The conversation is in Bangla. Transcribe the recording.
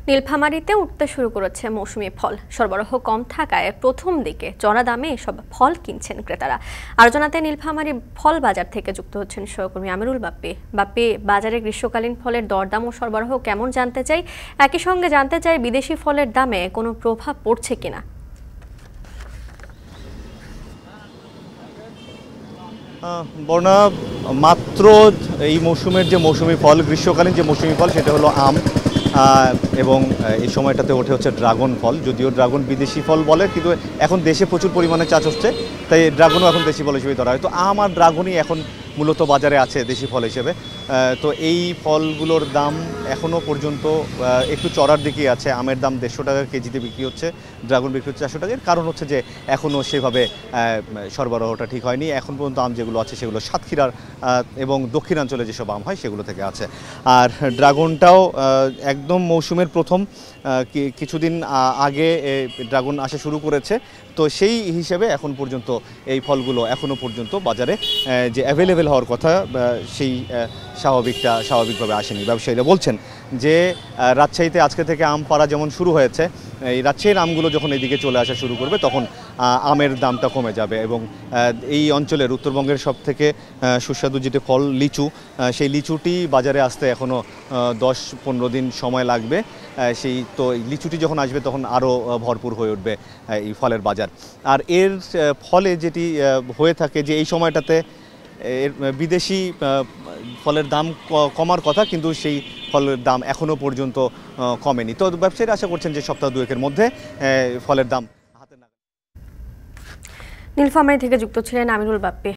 নীলফামারীতে উঠতে শুরু করেছে মৌসুমি ফল। সরবরাহ কম থাকায় প্রথম দিকে চড়া দামে এসব ফল কিনছেন ক্রেতারা। আর জানাতে নীলফামারী ফল বাজার থেকে যুক্ত হচ্ছেন সহকর্মী আমিরুল বাপ্পি। বাপ্পি, বাজারে গ্রীষ্মকালীন ফলের দরদাম ও সরবরাহ কেমন জানতে চাই, একই সঙ্গে জানতে চাই বিদেশি ফলের দামে কোনো প্রভাব পড়ছে কিনা। বর্ণা, মাত্র এই মৌসুমের যে মৌসুমি ফল, গ্রীষ্মকালীন যে মৌসুমি ফল, সেটা হলো আম, এবং এই সময়টাতে ওঠে হচ্ছে ড্রাগন ফল। যদিও ড্রাগন বিদেশি ফল বলে, কিন্তু এখন দেশে প্রচুর পরিমাণে চাষ হচ্ছে, তাই ড্রাগনও এখন দেশি ফল হিসেবে ধরা হয়। তো আম আর ড্রাগনই এখন মূলত বাজারে আছে দেশি ফল হিসেবে। তো এই ফলগুলোর দাম এখনও পর্যন্ত একটু চড়ার দিকেই আছে। আমের দাম 150 টাকা কেজিতে বিক্রি হচ্ছে, ড্রাগন বিক্রি হচ্ছে 400 টাকার। কারণ হচ্ছে যে এখনও সেভাবে সরবরাহটা ঠিক হয়নি। এখন পর্যন্ত আম যেগুলো আছে সেগুলো সাতক্ষীরার এবং দক্ষিণাঞ্চলে যেসব আম হয় সেগুলো থেকে আছে। আর ড্রাগনটাও একদম মৌসুমের প্রথম কিছুদিন আগে ড্রাগন আসা শুরু করেছে। তো সেই হিসেবে এখন পর্যন্ত এই ফলগুলো এখনও পর্যন্ত বাজারে যে অ্যাভেলেবেল হওয়ার কথা সেই স্বাভাবিকভাবে আসেনি। ব্যবসায়ীরা বলছেন যে রাজশাহীতে আজকে থেকে আম পাড়া যেমন শুরু হয়েছে, এই রাজশাহীর আমগুলো যখন এদিকে চলে আসা শুরু করবে তখন আমের দামটা কমে যাবে। এবং এই অঞ্চলের উত্তরবঙ্গের সবথেকে সুস্বাদু যেটি ফল লিচু, সেই লিচুটি বাজারে আসতে এখনও 10-15 দিন সময় লাগবে। তো লিচুটি যখন আসবে তখন আরও ভরপুর হয়ে উঠবে এই ফলের বাজার। আর এর ফলে যেটি হয়ে থাকে যে এই সময়টাতে এর বিদেশি ফলের দাম কমার কথা, কিন্তু সেই ফলের দাম এখনও পর্যন্ত কমেনি। তো ব্যবসায়ীরা আশা করছেন যে সপ্তাহ দুয়েকের মধ্যে ফলের দাম হাতে নাগালে। নীলফামারী থেকে যুক্ত ছিলেন আমিরুল বাপ্পি।